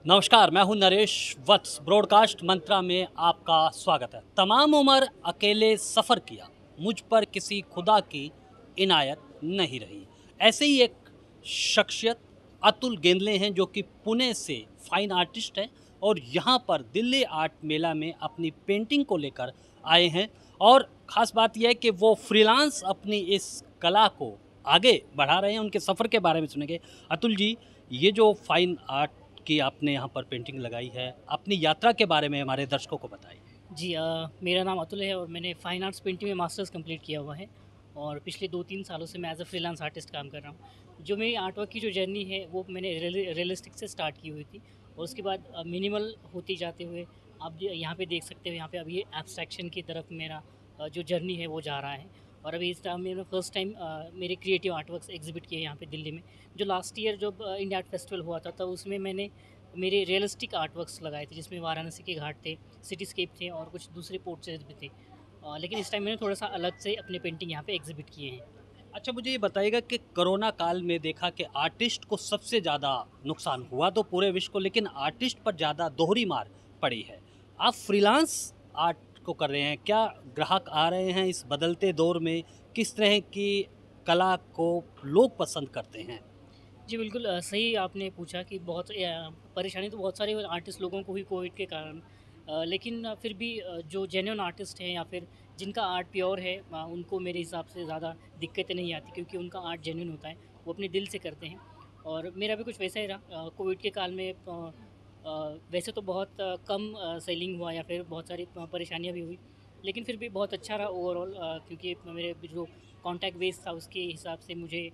नमस्कार, मैं हूं नरेश वत्स। ब्रॉडकास्ट मंत्रा में आपका स्वागत है। तमाम उम्र अकेले सफ़र किया, मुझ पर किसी खुदा की इनायत नहीं रही। ऐसे ही एक शख्सियत अतुल गेंदले हैं, जो कि पुणे से फाइन आर्टिस्ट हैं और यहाँ पर दिल्ली आर्ट मेला में अपनी पेंटिंग को लेकर आए हैं। और ख़ास बात यह है कि वो फ्रीलांस अपनी इस कला को आगे बढ़ा रहे हैं। उनके सफ़र के बारे में सुनेंगे। अतुल जी, ये जो फाइन आर्ट कि आपने यहाँ पर पेंटिंग लगाई है, अपनी यात्रा के बारे में हमारे दर्शकों को बताइए। जी मेरा नाम अतुल है और मैंने फ़ाइन आर्ट्स पेंटिंग में मास्टर्स कंप्लीट किया हुआ है और पिछले 2-3 सालों से मैं एज अ फ्रीलांस आर्टिस्ट काम कर रहा हूँ। जो मेरी आर्ट वर्क की जो जर्नी है वो मैंने रियलिस्टिक से स्टार्ट की हुई थी और उसके बाद मिनिमल होती जाते हुए आप यहाँ पे देख सकते हो, यहाँ पे अभी एब्स्ट्रैक्शन की तरफ मेरा जो जर्नी है वो जा रहा है। और अभी इस टाइम मैंने फर्स्ट टाइम मेरे क्रिएटिव आर्ट वर्क्स एग्जिबिट किए यहाँ पे दिल्ली में। जो लास्ट ईयर जब इंडिया आर्ट फेस्टिवल हुआ था तब उसमें मैंने मेरे रियलिस्टिक आर्ट वर्क्स लगाए थे, जिसमें वाराणसी के घाट थे, सिटीस्केप थे और कुछ दूसरे पोर्ट्रेट्स भी थे। लेकिन इस टाइम मैंने थोड़ा सा अलग से अपने पेंटिंग यहाँ पे एग्जिबिट किए हैं। अच्छा, मुझे ये बताइएगा कि कोरोना काल में देखा कि आर्टिस्ट को सबसे ज़्यादा नुकसान हुआ तो पूरे विश्व को, लेकिन आर्टिस्ट पर ज़्यादा दोहरी मार पड़ी है। आप फ्रीलांस आर्ट को कर रहे हैं, क्या ग्राहक आ रहे हैं इस बदलते दौर में? किस तरह की कला को लोग पसंद करते हैं? जी बिल्कुल, सही आपने पूछा कि बहुत परेशानी तो बहुत सारे आर्टिस्ट लोगों को हुई कोविड के कारण। लेकिन फिर भी जो जेन्युइन आर्टिस्ट हैं या फिर जिनका आर्ट प्योर है, उनको मेरे हिसाब से ज़्यादा दिक्कतें नहीं आती, क्योंकि उनका आर्ट जेन्युइन होता है, वो अपने दिल से करते हैं। और मेरा भी कुछ वैसा ही रहा। कोविड के काल में वैसे तो बहुत कम सेलिंग हुआ या फिर बहुत सारी परेशानियाँ भी हुई, लेकिन फिर भी बहुत अच्छा रहा ओवरऑल, क्योंकि मेरे जो कॉन्टैक्ट बेस था उसके हिसाब से मुझे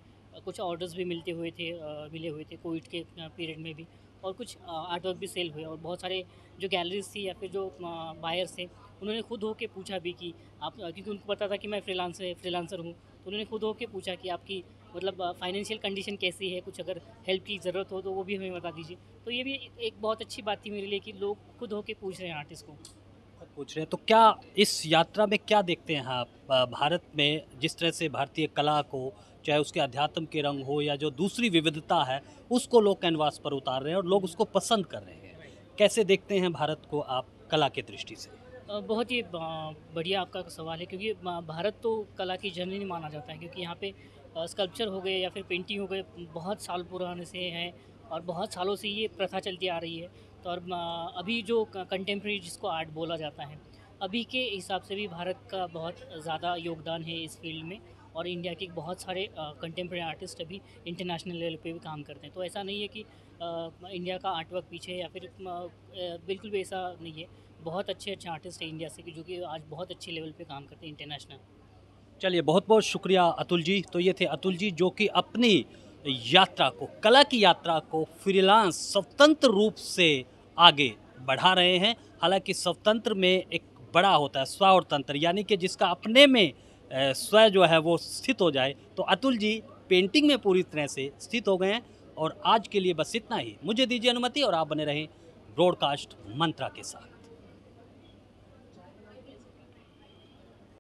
कुछ ऑर्डर्स भी मिले हुए थे कोविड के पीरियड में भी। और कुछ आर्ट वर्क भी सेल हुए और बहुत सारे जो गैलरीज थी या फिर जो बायर्स थे, उन्होंने खुद होके पूछा भी कि आप, क्योंकि उनको पता था कि मैं फ्रीलांसर हूँ, तो उन्होंने खुद होके पूछा कि आपकी मतलब फाइनेंशियल कंडीशन कैसी है, कुछ अगर हेल्प की ज़रूरत हो तो वो भी हमें बता दीजिए। तो ये भी एक बहुत अच्छी बात थी मेरे लिए कि लोग खुद होके पूछ रहे हैं आर्टिस्ट को। पूछ रहे हैं तो क्या इस यात्रा में क्या देखते हैं आप? भारत में जिस तरह से भारतीय कला को, चाहे उसके अध्यात्म के रंग हो या जो दूसरी विविधता है, उसको लोग कैनवास पर उतार रहे हैं और लोग उसको पसंद कर रहे हैं। कैसे देखते हैं भारत को आप कला की दृष्टि से? बहुत ही बढ़िया आपका सवाल है, क्योंकि भारत तो कला की जननी माना जाता है, क्योंकि यहाँ पे स्कल्पचर हो गए या फिर पेंटिंग हो गए, बहुत साल पुराने से हैं और बहुत सालों से ये प्रथा चलती आ रही है। तो और अभी जो कंटेम्प्रेरी जिसको आर्ट बोला जाता है, अभी के हिसाब से भी भारत का बहुत ज़्यादा योगदान है इस फील्ड में। और इंडिया के बहुत सारे कंटेम्प्रेरी आर्टिस्ट अभी इंटरनेशनल लेवल पे भी काम करते हैं। तो ऐसा नहीं है कि इंडिया का आर्ट वर्क पीछे है या फिर बिल्कुल भी ऐसा नहीं है। बहुत अच्छे अच्छे आर्टिस्ट हैं इंडिया से कि जो कि आज बहुत अच्छे लेवल पे काम करते हैं इंटरनेशनल। चलिए, बहुत बहुत शुक्रिया अतुल जी। तो ये थे अतुल जी, जो कि अपनी यात्रा को, कला की यात्रा को फ्रीलांस स्वतंत्र रूप से आगे बढ़ा रहे हैं। हालांकि स्वतंत्र में एक बड़ा होता है स्व और तंत्र, यानी कि जिसका अपने में स्व जो है वो स्थित हो जाए। तो अतुल जी पेंटिंग में पूरी तरह से स्थित हो गए हैं। और आज के लिए बस इतना ही। मुझे दीजिए अनुमति और आप बने रहें ब्रॉडकास्ट मंत्रा के साथ।